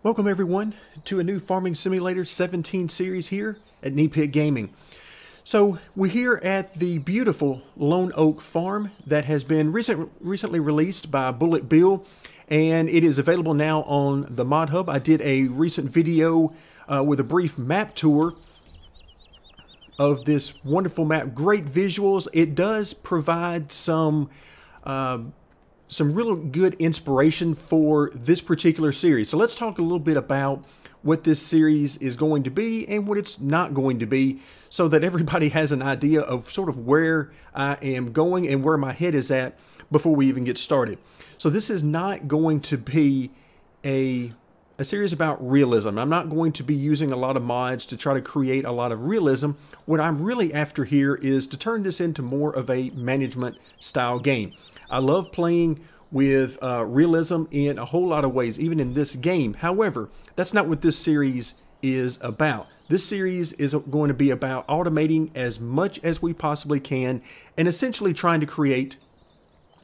Welcome everyone to a new Farming Simulator 17 series here at Knee Pit Gaming. So we're here at the beautiful Lone Oak Farm that has been recently released by BulletBill, and it is available now on the Mod Hub. I did a recent video with a brief map tour of this wonderful map. Great visuals. It does provide some real good inspiration for this particular series. So let's talk a little bit about what this series is going to be and what it's not going to be, so that everybody has an idea of sort of where I am going and where my head is at before we even get started. So this is not going to be a series about realism. I'm not going to be using a lot of mods to try to create a lot of realism. What I'm really after here is to turn this into more of a management style game. I love playing with realism in a whole lot of ways, even in this game. However, that's not what this series is about. This series is going to be about automating as much as we possibly can and essentially trying to create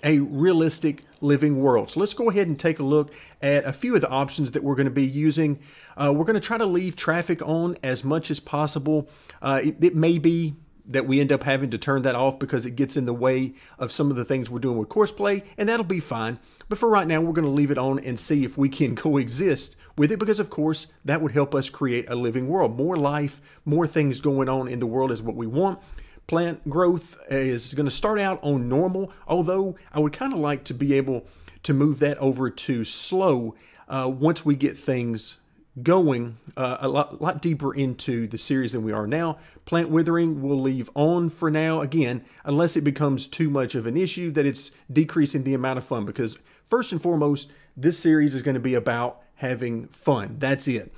a realistic living world. So let's go ahead and take a look at a few of the options that we're going to be using. We're going to try to leave traffic on as much as possible. It may be that we end up having to turn that off because it gets in the way of some of the things we're doing with course play, and that'll be fine. But for right now, we're going to leave it on and see if we can coexist with it, because of course that would help us create a living world. More life, more things going on in the world is what we want. Plant growth is going to start out on normal, although I would kind of like to be able to move that over to slow once we get things going a lot deeper into the series than we are now. Plant withering we'll leave on for now, again, unless it becomes too much of an issue that it's decreasing the amount of fun, because first and foremost, this series is going to be about having fun. That's it.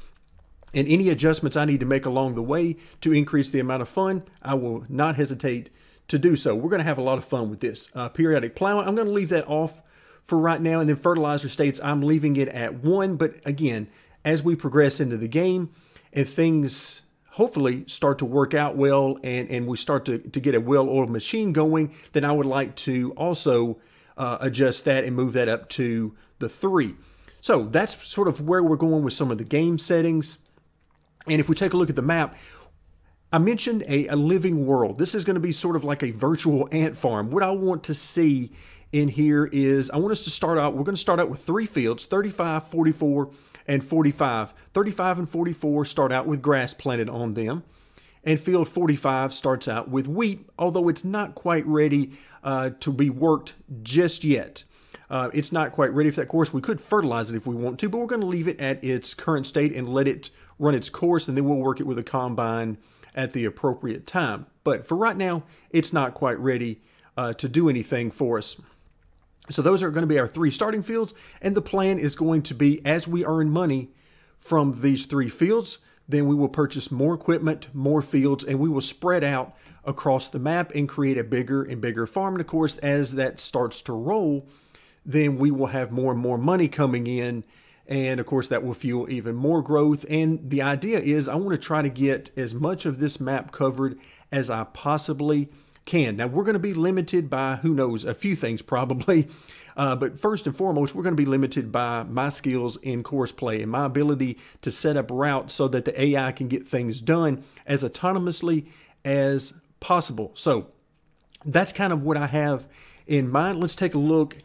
And any adjustments I need to make along the way to increase the amount of fun, I will not hesitate to do so. We're going to have a lot of fun with this. Periodic plowing, I'm going to leave that off for right now. And then fertilizer states, I'm leaving it at 1. But again, as we progress into the game and things hopefully start to work out well, and we start to get a well-oiled machine going, then I would like to also adjust that and move that up to the 3. So that's sort of where we're going with some of the game settings. And if we take a look at the map, I mentioned a living world. This is going to be sort of like a virtual ant farm. What I want to see in here is, I want us to start out, we're going to start out with 3 fields, 35, 44, and 45. 35 and 44 start out with grass planted on them, and field 45 starts out with wheat, although it's not quite ready to be worked just yet. It's not quite ready for that. Of course, we could fertilize it if we want to, but we're going to leave it at its current state and let it run its course, and then we'll work it with a combine at the appropriate time. But for right now, it's not quite ready to do anything for us. So those are going to be our 3 starting fields, and the plan is going to be, as we earn money from these 3 fields, then we will purchase more equipment, more fields, and we will spread out across the map and create a bigger and bigger farm. And of course, as that starts to roll, then we will have more and more money coming in, and of course that will fuel even more growth. And the idea is, I want to try to get as much of this map covered as I possibly can. Now, we're going to be limited by, who knows, a few things probably, but first and foremost, we're going to be limited by my skills in course play and my ability to set up routes so that the AI can get things done as autonomously as possible. So that's kind of what I have in mind. Let's take a look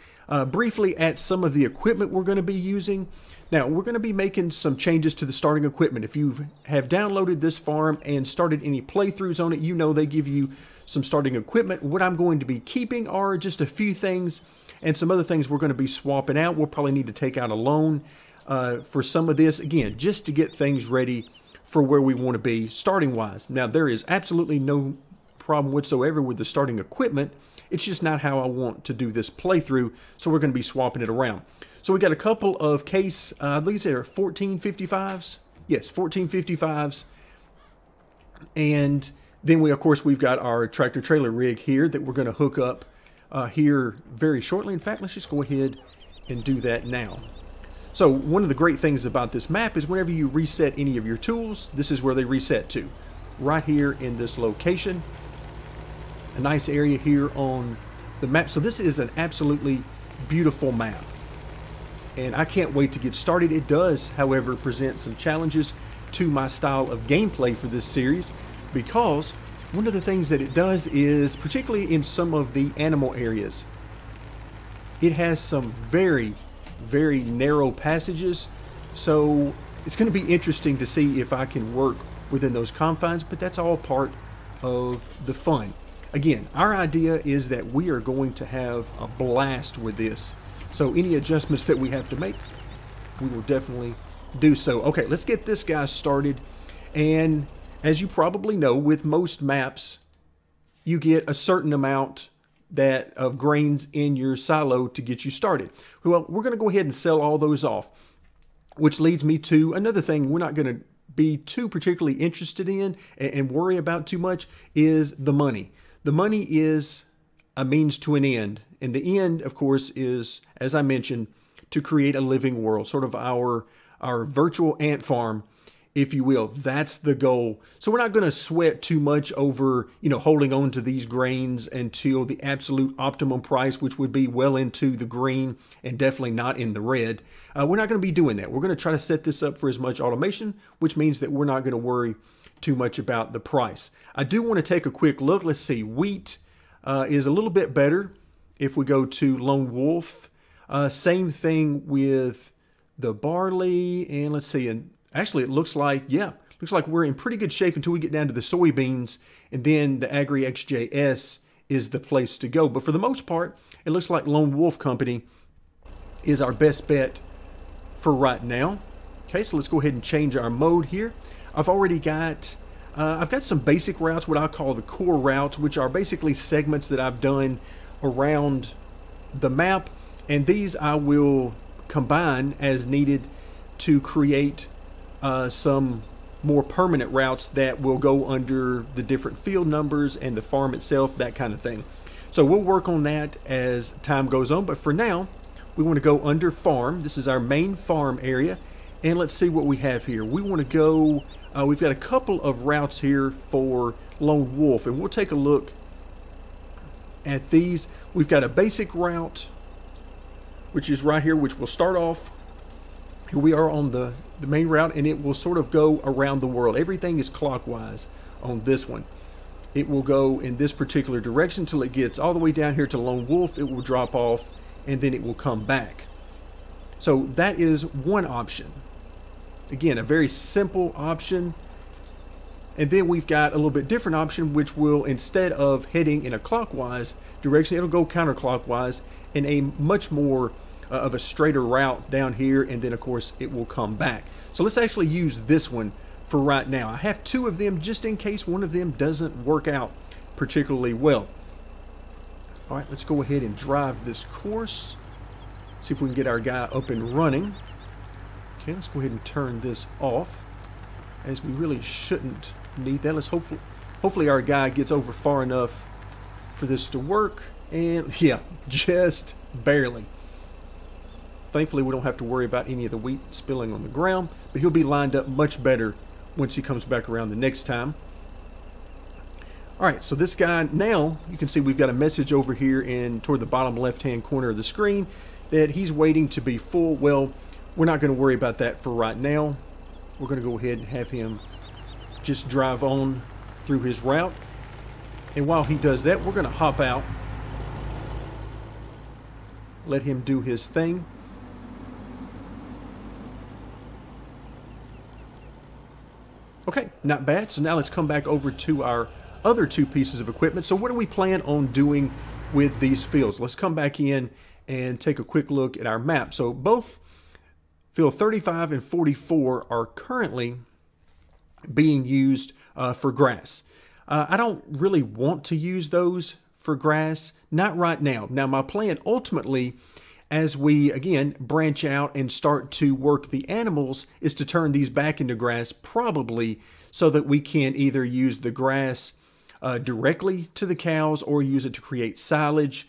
briefly at some of the equipment we're going to be using. Now, we're going to be making some changes to the starting equipment. If you have downloaded this farm and started any playthroughs on it, you know they give you some starting equipment. What I'm going to be keeping are just a few things, and some other things we're going to be swapping out. We'll probably need to take out a loan for some of this, again, just to get things ready for where we want to be starting wise. Now, there is absolutely no problem whatsoever with the starting equipment. It's just not how I want to do this playthrough, so we're going to be swapping it around. So we got a couple of case, I believe they're 1455s. Yes, 1455s. And then of course, we've got our tractor trailer rig here that we're going to hook up here very shortly. In fact, let's just go ahead and do that now. So one of the great things about this map is whenever you reset any of your tools, this is where they reset to, right here in this location. A nice area here on the map. So this is an absolutely beautiful map. and I can't wait to get started. It does, however, present some challenges to my style of gameplay for this series, because one of the things that it does is, particularly in some of the animal areas, it has some very, very narrow passages. So it's going to be interesting to see if I can work within those confines, but that's all part of the fun. Again, our idea is that we are going to have a blast with this. So any adjustments that we have to make, we will definitely do so. Okay, let's get this guy started. And as you probably know, with most maps, you get a certain amount of grains in your silo to get you started. Well, we're going to go ahead and sell all those off, which leads me to another thing we're not going to be too particularly interested in and worry about too much, is the money. The money is a means to an end. And the end, of course, is, as I mentioned, to create a living world, sort of our virtual ant farm, if you will. That's the goal. So we're not going to sweat too much over, holding on to these grains until the absolute optimum price, which would be well into the green and definitely not in the red. We're not going to be doing that. We're going to try to set this up for as much automation, which means that we're not going to worry too much about the price. I do want to take a quick look. Let's see. Wheat is a little bit better if we go to Lone Wolf. Same thing with the barley. And let's see. And actually, it looks like, looks like we're in pretty good shape until we get down to the soybeans. And then the Agri XJS is the place to go. But for the most part, it looks like Lone Wolf Company is our best bet for right now. Okay, so let's go ahead and change our mode here. I've already got, I've got some basic routes, what I call the core routes, which are basically segments that I've done around the map. And these I will combine as needed to create some more permanent routes that will go under the different field numbers and the farm itself, that kind of thing. So we'll work on that as time goes on. But for now, we want to go under farm. This is our main farm area. And let's see what we have here. We want to go, we've got a couple of routes here for Lone Wolf, and we'll take a look at these. We've got a basic route, which is right here, which will start off. Here we are on the main route, and it will sort of go around the world. Everything is clockwise on this one. It will go in this particular direction till it gets all the way down here to Lone Wolf. It will drop off, and then it will come back. So that is one option. Again, a very simple option. And then we've got a little bit different option, which will, instead of heading in a clockwise direction, it'll go counterclockwise in a much more of a straighter route down here, and then of course it will come back. So let's actually use this one for right now. I have two of them just in case one of them doesn't work out particularly well. All right, let's go ahead and drive this course. See if we can get our guy up and running. Okay, let's go ahead and turn this off, as we really shouldn't need that. Let's hopefully our guy gets over far enough for this to work. And yeah, just barely. Thankfully, we don't have to worry about any of the wheat spilling on the ground, but he'll be lined up much better once he comes back around the next time. All right, so this guy, now you can see we've got a message over here toward the bottom left-hand corner of the screen that he's waiting to be full. Well, we're not going to worry about that for right now. We're going to go ahead and have him just drive on through his route. And while he does that, we're going to hop out, let him do his thing. Okay, not bad. So now let's come back over to our other two pieces of equipment. So what do we plan on doing with these fields? Let's come back in and take a quick look at our map. So both field 35 and 44 are currently being used for grass. I don't really want to use those for grass, not right now. Now my plan ultimately, as we again branch out and start to work the animals, is to turn these back into grass, probably so that we can either use the grass directly to the cows or use it to create silage.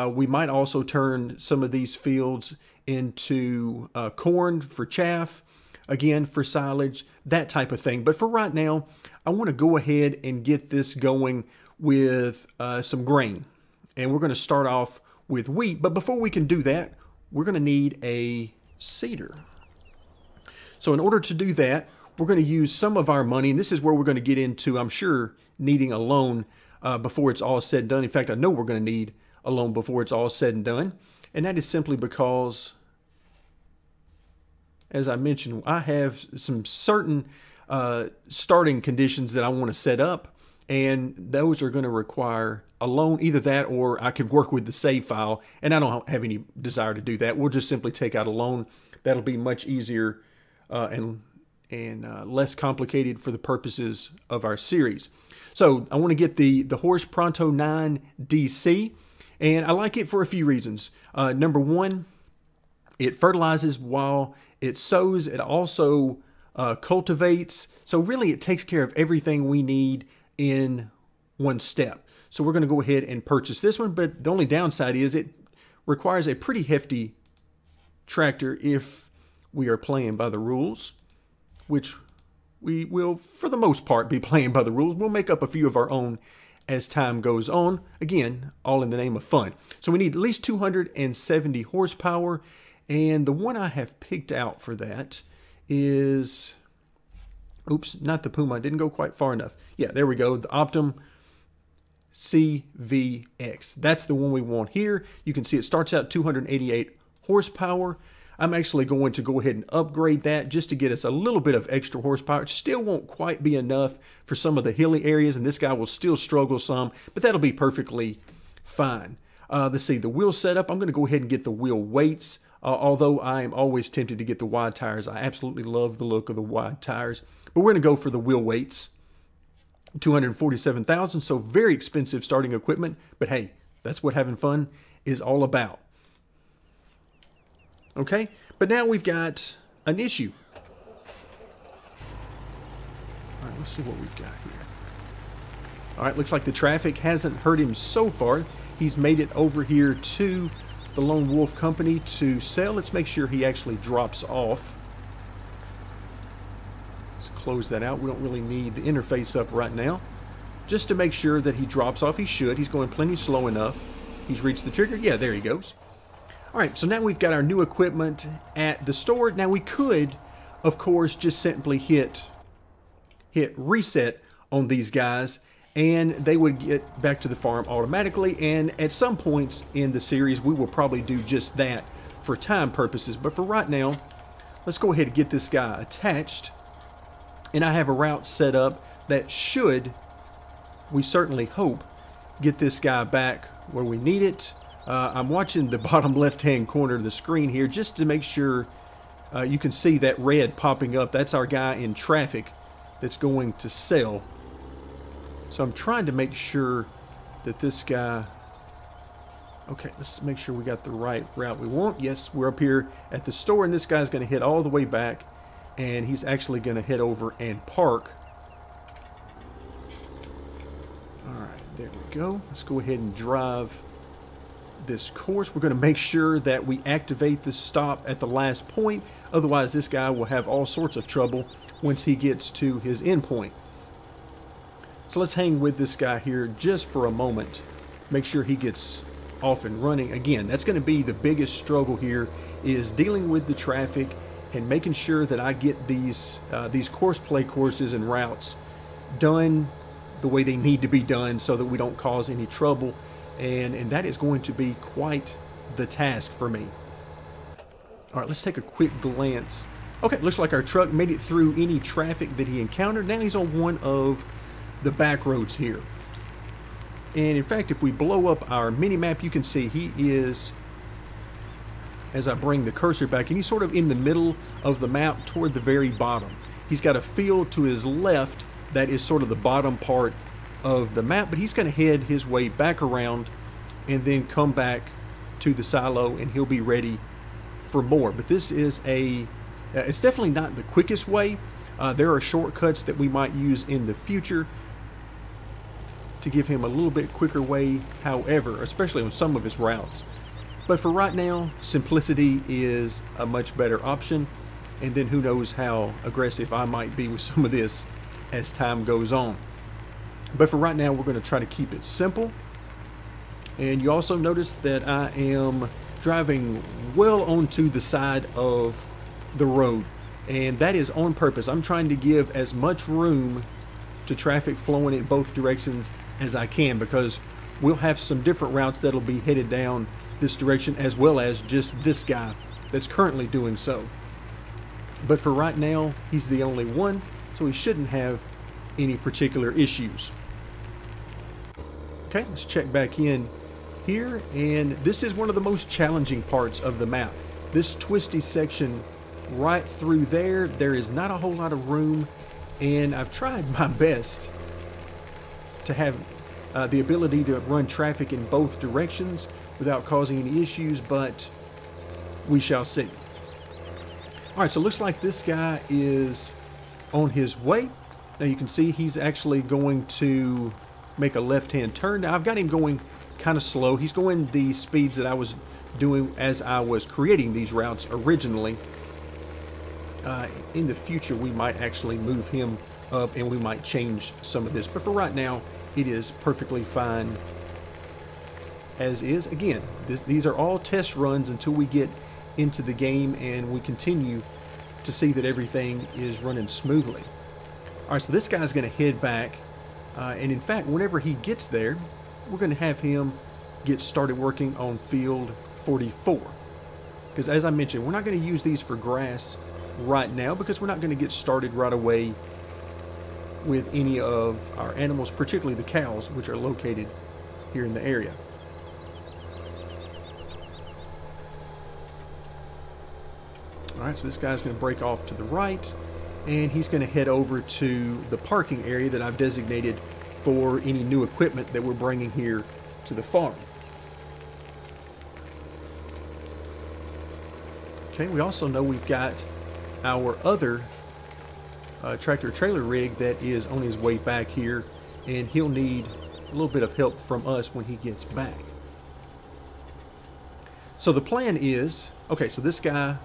We might also turn some of these fields into corn for chaff, again for silage, that type of thing. But for right now, I want to go ahead and get this going with some grain. And we're going to start off with wheat. But before we can do that, we're going to need a cedar. So in order to do that, we're going to use some of our money, and this is where we're going to get into, I'm sure, needing a loan before it's all said and done. In fact, I know we're going to need a loan before it's all said and done, and that is simply because, as I mentioned, I have some certain starting conditions that I want to set up, and those are going to require a loan. Either that, or I could work with the save file, and I don't have any desire to do that. We'll just simply take out a loan. That'll be much easier and less complicated for the purposes of our series. So I want to get the Horse Pronto 9 DC, and I like it for a few reasons. Number one, it fertilizes while it sows. It also cultivates. So really it takes care of everything we need in one step. So we're going to go ahead and purchase this one, but the only downside is it requires a pretty hefty tractor if we are playing by the rules, which we will, for the most part, be playing by the rules. We'll make up a few of our own as time goes on. Again, all in the name of fun. So we need at least 270 horsepower, and the one I have picked out for that is, oops, not the Puma. I didn't go quite far enough. Yeah, there we go. The Optum CVX. That's the one we want here. You can see it starts out 288 horsepower. I'm actually going to go ahead and upgrade that just to get us a little bit of extra horsepower. It still won't quite be enough for some of the hilly areas, and this guy will still struggle some, but that'll be perfectly fine. Let's see, the wheel setup. I'm going to go ahead and get the wheel weights, although I am always tempted to get the wide tires. I absolutely love the look of the wide tires, but we're going to go for the wheel weights. 247,000, so very expensive starting equipment, but hey, that's what having fun is all about. Okay, but now we've got an issue. All right, let's see what we've got here. All right, looks like the traffic hasn't hurt him so far. He's made it over here to the Lone Wolf Company to sell. Let's make sure he actually drops off. Let's close that out. We don't really need the interface up right now. Just to make sure that he drops off, he should. He's going plenty slow enough. He's reached the trigger. Yeah, there he goes. All right, so now we've got our new equipment at the store. Now we could, of course, just simply hit reset on these guys, and they would get back to the farm automatically. And at some points in the series, we will probably do just that for time purposes. But for right now, let's go ahead and get this guy attached. And I have a route set up that should, we certainly hope, get this guy back where we need it. I'm watching the bottom left-hand corner of the screen here just to make sure you can see that red popping up. That's our guy in traffic that's going to sell. So I'm trying to make sure that this guy... Okay, let's make sure we got the right route we want. Yes, we're up here at the store, and this guy's going to head all the way back, and he's actually going to head over and park. All right, there we go. Let's go ahead and drive this course. We're going to make sure that we activate the stop at the last point. Otherwise, this guy will have all sorts of trouble once he gets to his end point. So let's hang with this guy here just for a moment. Make sure he gets off and running. Again, that's going to be the biggest struggle here, is dealing with the traffic and making sure that I get these course play courses and routes done the way they need to be done so that we don't cause any trouble. And that is going to be quite the task for me. All right, let's take a quick glance. Okay, looks like our truck made it through any traffic that he encountered. Now he's on one of the back roads here. And in fact, if we blow up our mini map, you can see he is, as I bring the cursor back, and he's sort of in the middle of the map toward the very bottom. He's got a field to his left that is sort of the bottom part of the map, but he's going to head his way back around and then come back to the silo, and he'll be ready for more. But this is it's definitely not the quickest way. There are shortcuts that we might use in the future to give him a little bit quicker way, however, especially on some of his routes. But for right now, simplicity is a much better option, and then who knows how aggressive I might be with some of this as time goes on. But for right now, we're going to try to keep it simple. And you also notice that I am driving well onto the side of the road, and that is on purpose. I'm trying to give as much room to traffic flowing in both directions as I can, because we'll have some different routes that'll be headed down this direction, as well as just this guy that's currently doing so. But for right now, he's the only one, so he shouldn't have any particular issues. Okay, let's check back in here, and this is one of the most challenging parts of the map. This twisty section right through there, there is not a whole lot of room, and I've tried my best to have the ability to run traffic in both directions without causing any issues, but we shall see. All right, so it looks like this guy is on his way. Now you can see he's actually going to make a left-hand turn. Now I've got him going kind of slow. He's going the speeds that I was doing as I was creating these routes originally. In the future, we might actually move him up and we might change some of this. But for right now, it is perfectly fine as is. Again, these are all test runs until we get into the game and we continue to see that everything is running smoothly. All right, so this guy's going to head back. And in fact, whenever he gets there, we're going to have him get started working on field 44. Because as I mentioned, we're not going to use these for grass right now, because we're not going to get started right away with any of our animals, particularly the cows, which are located here in the area. Alright, so this guy's going to break off to the right, and he's going to head over to the parking area that I've designated for any new equipment that we're bringing here to the farm. Okay, we also know we've got our other tractor trailer rig that is on his way back here, and he'll need a little bit of help from us when he gets back. So the plan is, okay, so this guy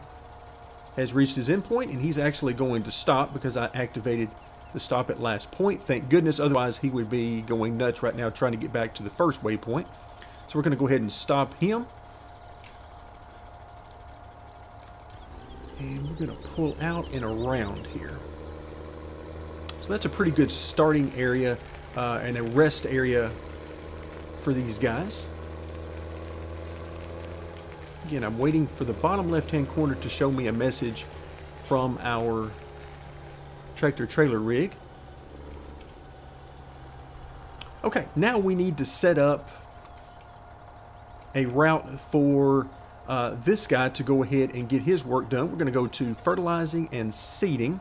has reached his endpoint, and he's actually going to stop because I activated the stop at last point. Thank goodness, otherwise he would be going nuts right now trying to get back to the first waypoint. So we're going to go ahead and stop him. And we're going to pull out and around here. So that's a pretty good starting area and a rest area for these guys. Again, I'm waiting for the bottom left-hand corner to show me a message from our tractor trailer rig. Okay, now we need to set up a route for this guy to go ahead and get his work done. We're going to go to fertilizing and seeding.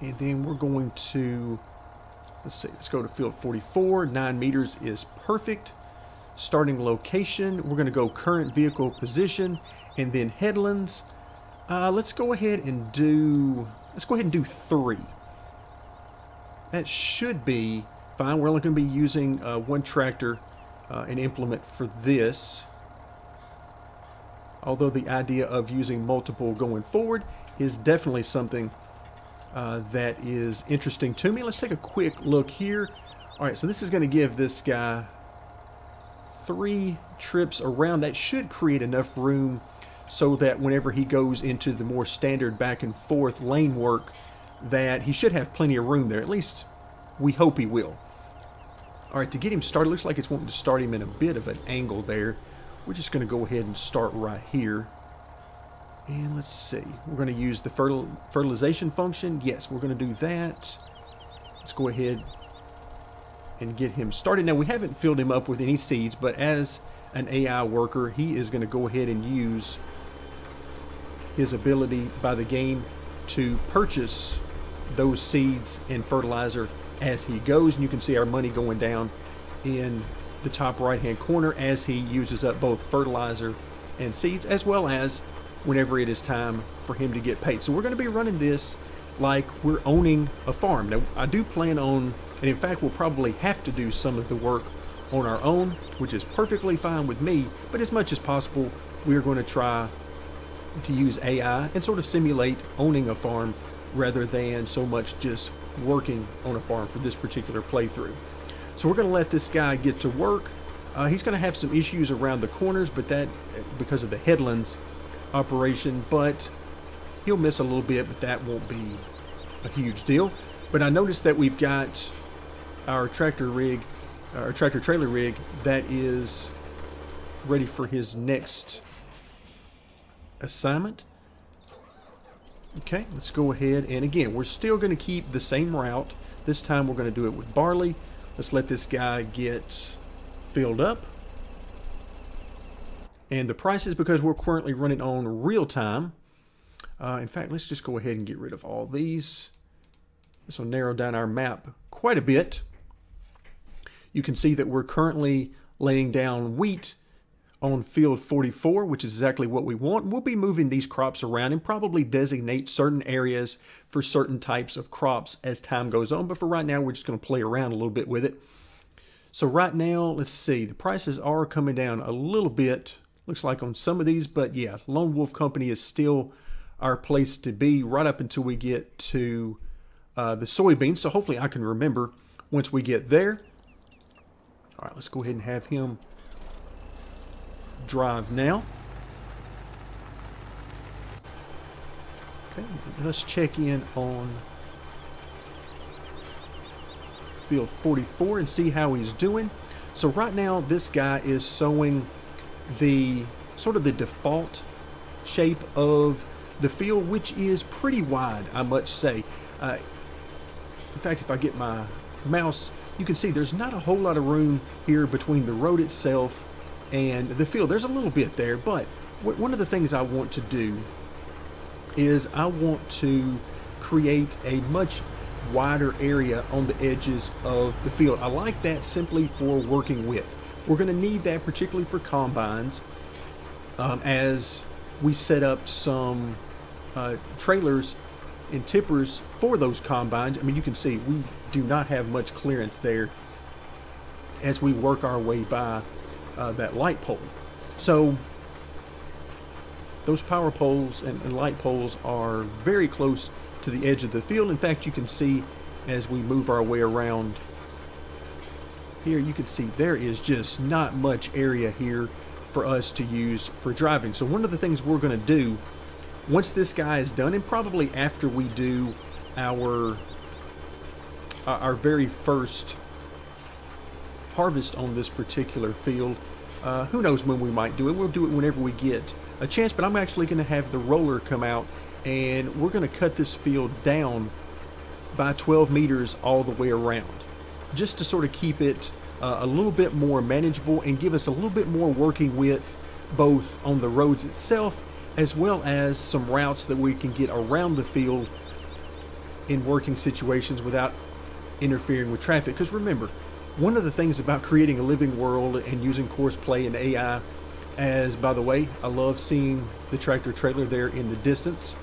And then we're going to, let's go to field 44. 9 meters is perfect. Starting location, we're going to go current vehicle position, and then headlands. Let's go ahead and do 3. That should be fine. We're only going to be using one tractor and implement for this. Although the idea of using multiple going forward is definitely something that is interesting to me. Let's take a quick look here. All right, so this is going to give this guy 3 trips around. That should create enough room so that whenever he goes into the more standard back and forth lane work, that he should have plenty of room there. At least we hope he will. All right, to get him started, looks like it's wanting to start him in a bit of an angle there. We're just going to go ahead and start right here. And let's see, we're going to use the fertilization function. Yes, we're going to do that. Let's go ahead and get him started. Now, we haven't filled him up with any seeds, but as an AI worker, he is going to go ahead and use his ability by the game to purchase those seeds and fertilizer as he goes. And you can see our money going down in the top right hand corner as he uses up both fertilizer and seeds, as well as whenever it is time for him to get paid. So we're going to be running this like we're owning a farm. Now, I do plan on, and in fact we'll probably have to do some of the work on our own, which is perfectly fine with me, but as much as possible we're going to try to use AI and sort of simulate owning a farm rather than so much just working on a farm for this particular playthrough. So we're going to let this guy get to work. He's going to have some issues around the corners, but that because of the headlands operation, but he'll miss a little bit, but that won't be a huge deal. But I noticed that we've got our tractor trailer rig that is ready for his next assignment. Okay, let's go ahead, and again, we're still going to keep the same route. This time we're going to do it with barley. Let's let this guy get filled up. And the prices, because we're currently running on real time. In fact, let's just go ahead and get rid of all these. This will narrow down our map quite a bit. You can see that we're currently laying down wheat on field 44, which is exactly what we want. We'll be moving these crops around and probably designate certain areas for certain types of crops as time goes on. But for right now, we're just going to play around a little bit with it. So right now, let's see, the prices are coming down a little bit, looks like on some of these, but yeah, Lone Wolf Company is still our place to be right up until we get to the soybeans. So hopefully I can remember once we get there. All right, let's go ahead and have him drive now. Okay, let's check in on field 44 and see how he's doing. So right now this guy is sowing the sort of the default shape of the field, which is pretty wide, I must say. In fact, if I get my mouse, you can see there's not a whole lot of room here between the road itself and the field. There's a little bit there, but one of the things I want to do is I want to create a much wider area on the edges of the field. I like that simply for working with. We're going to need that particularly for combines as we set up some trailers and tippers for those combines. I mean, you can see we do not have much clearance there as we work our way by that light pole. So those power poles and light poles are very close to the edge of the field. In fact, you can see as we move our way around here, you can see there is just not much area here for us to use for driving. So one of the things we're going to do once this guy is done, and probably after we do our very first harvest on this particular field, who knows when we might do it. We'll do it whenever we get a chance, but I'm actually going to have the roller come out and we're going to cut this field down by 12 meters all the way around, just to sort of keep it a little bit more manageable and give us a little bit more working width both on the roads itself as well as some routes that we can get around the field in working situations without interfering with traffic. Because remember, one of the things about creating a living world and using course play and AI, as by the way, I love seeing the tractor trailer there in the distance.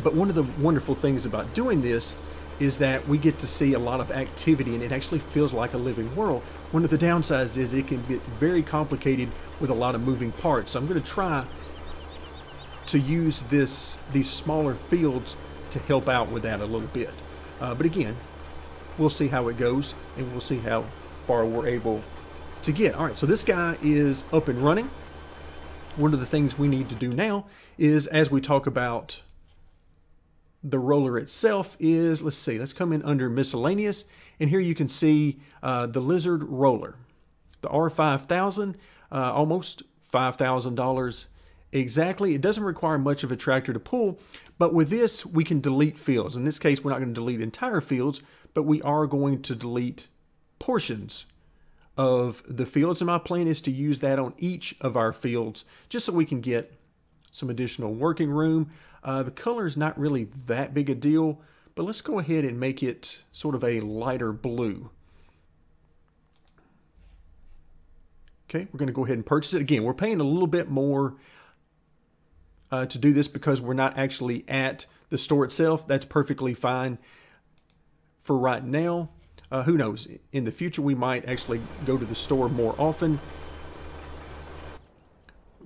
But one of the wonderful things about doing this is that we get to see a lot of activity and it actually feels like a living world. One of the downsides is it can get very complicated with a lot of moving parts. So I'm going to try to use these smaller fields to help out with that a little bit. But again, we'll see how it goes and we'll see how far we're able to get. All right, so this guy is up and running. One of the things we need to do now is, as we talk about the roller itself, is, let's see, let's come in under miscellaneous, and here you can see the lizard roller, the R5000, almost $5,000 exactly. It doesn't require much of a tractor to pull, but with this we can delete fields. In this case, we're not going to delete entire fields, but we are going to delete portions of the fields, and my plan is to use that on each of our fields just so we can get some additional working room. The color is not really that big a deal, but let's go ahead and make it sort of a lighter blue. Okay, we're going to go ahead and purchase it. Again, we're paying a little bit more to do this because we're not actually at the store itself. That's perfectly fine for right now. Who knows? In the future, we might actually go to the store more often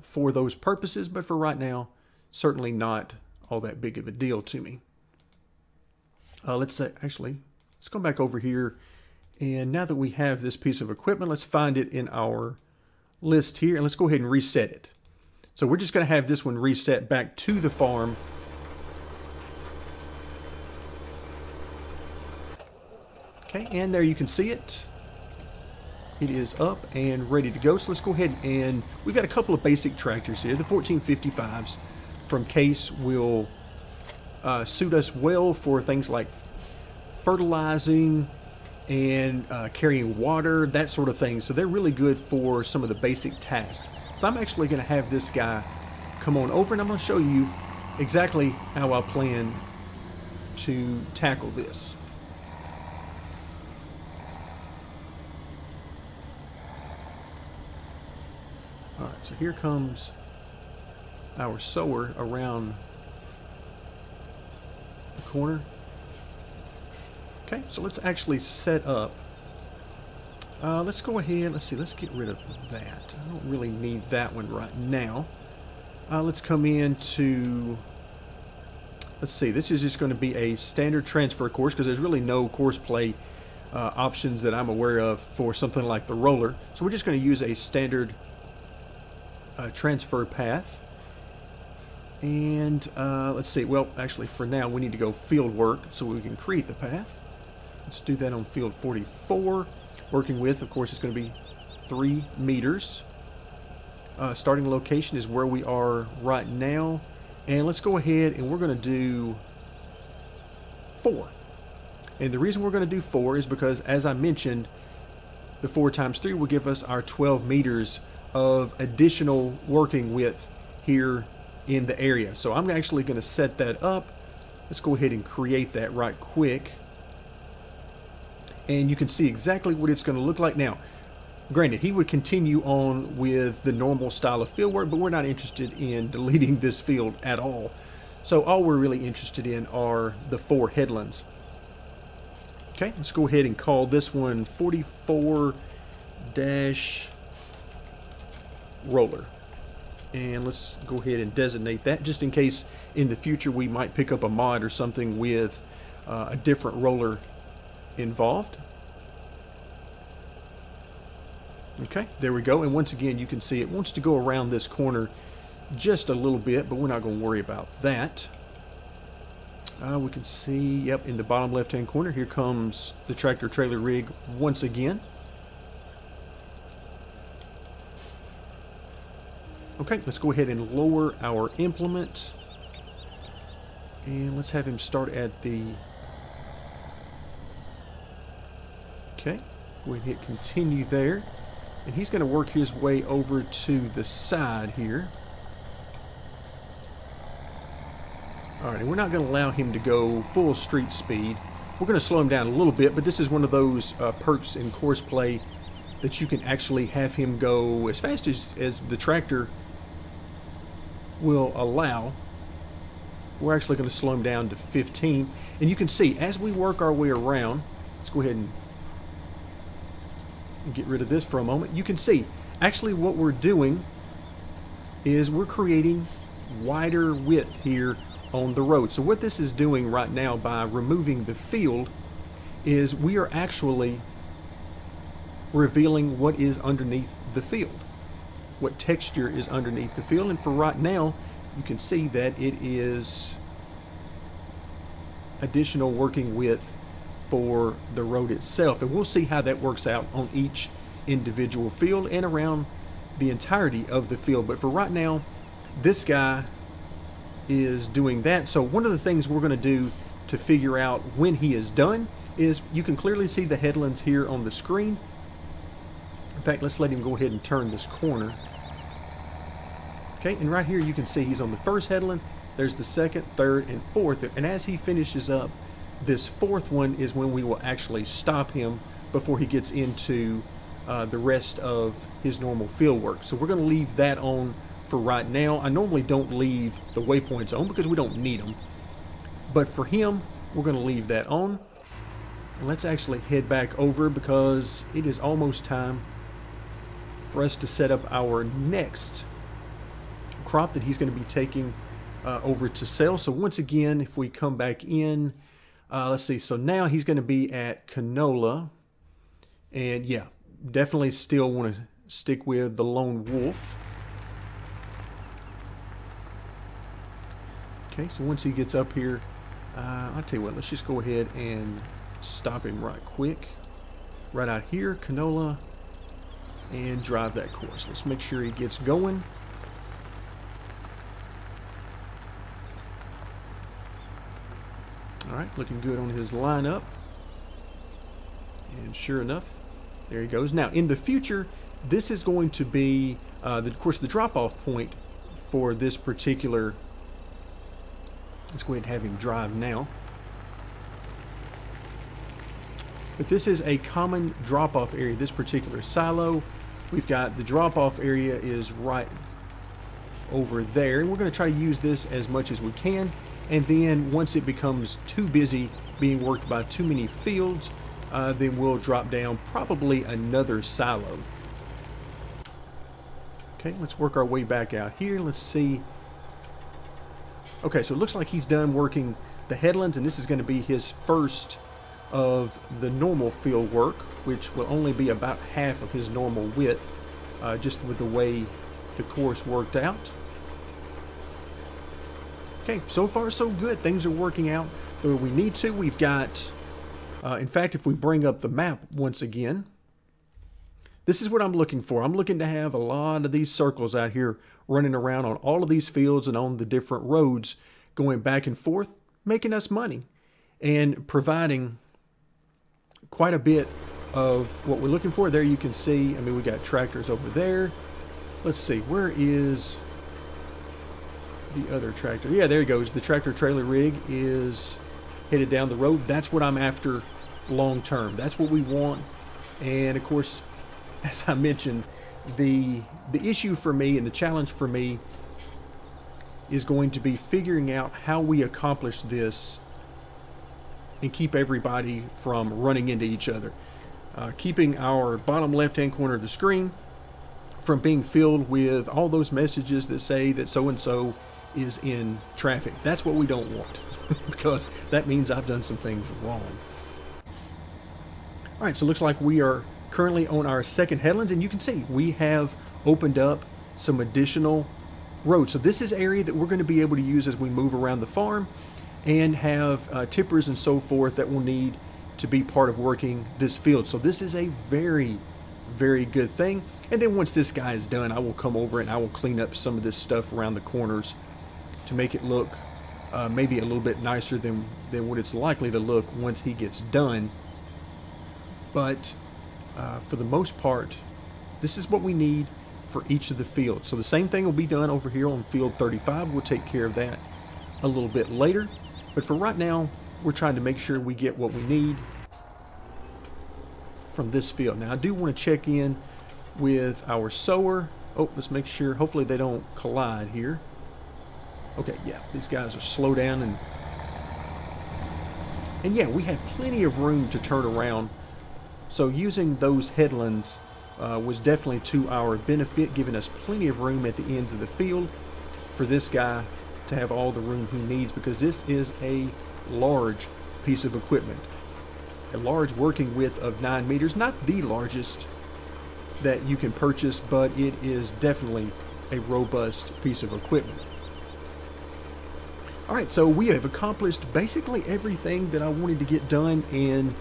for those purposes, but for right now, certainly not all that big of a deal to me. Let's go back over here And now that we have this piece of equipment, let's find it in our list here, and let's go ahead and reset it. So we're just going to have this one reset back to the farm. Okay, and there you can see it. It is up and ready to go. So let's go ahead, and we've got a couple of basic tractors here. The 1455s from Case will suit us well for things like fertilizing and carrying water, that sort of thing. So they're really good for some of the basic tasks. So I'm actually going to have this guy come on over, and I'm going to show you exactly how I plan to tackle this. All right, so here comes our sower around the corner. Okay, so let's actually set up. Let's go ahead, let's see, let's get rid of that. I don't really need that one right now. Let's come into, let's see, this is just going to be a standard transfer course because there's really no course play options that I'm aware of for something like the roller. So we're just going to use a standard transfer path. And let's see, well, actually for now we need to go field work so we can create the path. Let's do that on field 44. Working with, of course, it's going to be 3 meters. Starting location is where we are right now. And let's go ahead and we're going to do 4. And the reason we're going to do 4 is because, as I mentioned, the 4 times 3 will give us our 12 meters of additional working width here in the area. So I'm actually going to set that up. Let's go ahead and create that right quick. And you can see exactly what it's going to look like. Now, granted, he would continue on with the normal style of field work, but we're not interested in deleting this field at all. So all we're really interested in are the 4 headlands. Okay, let's go ahead and call this one 44-roller. And let's go ahead and designate that just in case in the future we might pick up a mod or something with a different roller involved. Okay, there we go. And once again, you can see it wants to go around this corner just a little bit, but we're not going to worry about that. We can see, yep, in the bottom left hand corner, here comes the tractor trailer rig once again. Okay, let's go ahead and lower our implement, and let's have him start at the, okay, go ahead and hit continue there, and he's going to work his way over to the side here. Alright, and we're not going to allow him to go full street speed. We're going to slow him down a little bit, but this is one of those perks in course play that you can actually have him go as fast as the tractor will allow. We're actually going to slow him down to 15. And you can see, as we work our way around, let's go ahead and get rid of this for a moment. You can see, actually what we're doing is we're creating wider width here on the road. So what this is doing right now by removing the field is we are actually revealing what is underneath the field, what texture is underneath the field. And for right now, you can see that it is additional working width for the road itself. And we'll see how that works out on each individual field and around the entirety of the field. But for right now, this guy is doing that. So one of the things we're going to do to figure out when he is done is you can clearly see the headlands here on the screen. In fact, let's let him go ahead and turn this corner. Okay, and right here you can see he's on the first headland. There's the second, third, and fourth. And as he finishes up this fourth one is when we will actually stop him before he gets into the rest of his normal field work. So we're going to leave that on for right now. I normally don't leave the waypoints on because we don't need them. But for him, we're going to leave that on. And let's actually head back over because it is almost time for us to set up our next crop that he's going to be taking over to sell. So once again, if we come back in, let's see, so now he's going to be at canola. And yeah, definitely still want to stick with the lone wolf. Okay, so once he gets up here, I'll tell you what, let's just go ahead and stop him right quick. Right out here, canola, and drive that course. Let's make sure he gets going. All right, looking good on his lineup. And sure enough, there he goes. Now, in the future, this is going to be, of course, the drop-off point for this particular. Let's go ahead and have him drive now. But this is a common drop-off area, this particular silo. We've got the drop-off area is right over there, and we're going to try to use this as much as we can. And then once it becomes too busy being worked by too many fields, then we'll drop down probably another silo. Okay, let's work our way back out here. Let's see. Okay, so it looks like he's done working the headlands, and this is going to be his first of the normal field work, which will only be about half of his normal width, just with the way the course worked out. Okay, so far so good. Things are working out the way we need to. We've got, in fact, if we bring up the map once again, this is what I'm looking for. I'm looking to have a lot of these circles out here running around on all of these fields and on the different roads, going back and forth, making us money and providing quite a bit of what we're looking for. There you can see, I mean, we got tractors over there. Let's see, where is the other tractor? Yeah, there he goes. The tractor trailer rig is headed down the road. That's what I'm after long term. That's what we want. And of course, as I mentioned, the issue for me and the challenge for me is going to be figuring out how we accomplish this and keep everybody from running into each other. Keeping our bottom left-hand corner of the screen from being filled with all those messages that say that so-and-so is in traffic. That's what we don't want, because that means I've done some things wrong. All right, so it looks like we are currently on our second headlands, and you can see we have opened up some additional roads. So this is area that we're going to be able to use as we move around the farm and have tippers and so forth that will need to be part of working this field. So this is a very, very good thing. And then once this guy is done, I will come over and I will clean up some of this stuff around the corners to make it look maybe a little bit nicer than what it's likely to look once he gets done. But for the most part, this is what we need for each of the fields. So the same thing will be done over here on field 35. We'll take care of that a little bit later. But for right now, we're trying to make sure we get what we need from this field. Now, I do want to check in with our sower. Oh, let's make sure. Hopefully they don't collide here. Okay, yeah, these guys are slow down. And yeah, we had plenty of room to turn around. So using those headlands was definitely to our benefit, giving us plenty of room at the ends of the field for this guy to have all the room he needs, because this is a large piece of equipment. A large working width of 9 meters, not the largest that you can purchase, but it is definitely a robust piece of equipment. All right, so we have accomplished basically everything that I wanted to get done in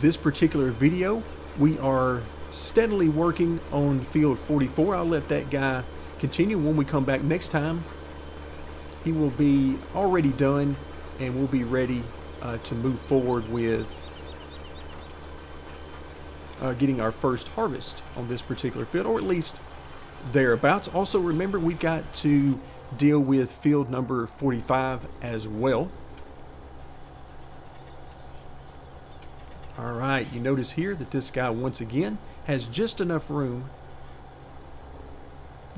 this particular video. We are steadily working on field 44. I'll let that guy continue. When we come back next time, he will be already done and we'll be ready to move forward with getting our first harvest on this particular field, or at least thereabouts. Also, remember, we've got to deal with field number 45 as well. All right, you notice here that this guy once again has just enough room,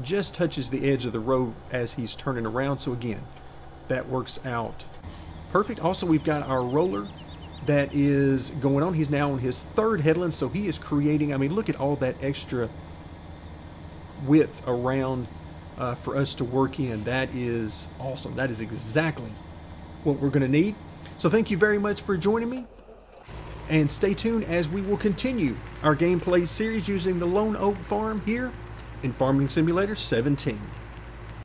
just touches the edge of the road as he's turning around. So again, that works out perfect. Also, we've got our roller that is going on. He's now on his third headland, so he is creating, I mean, look at all that extra width around for us to work in. That is awesome. That is exactly what we're going to need. So thank you very much for joining me. and stay tuned as we will continue our gameplay series using the Lone Oak Farm here in Farming Simulator 17.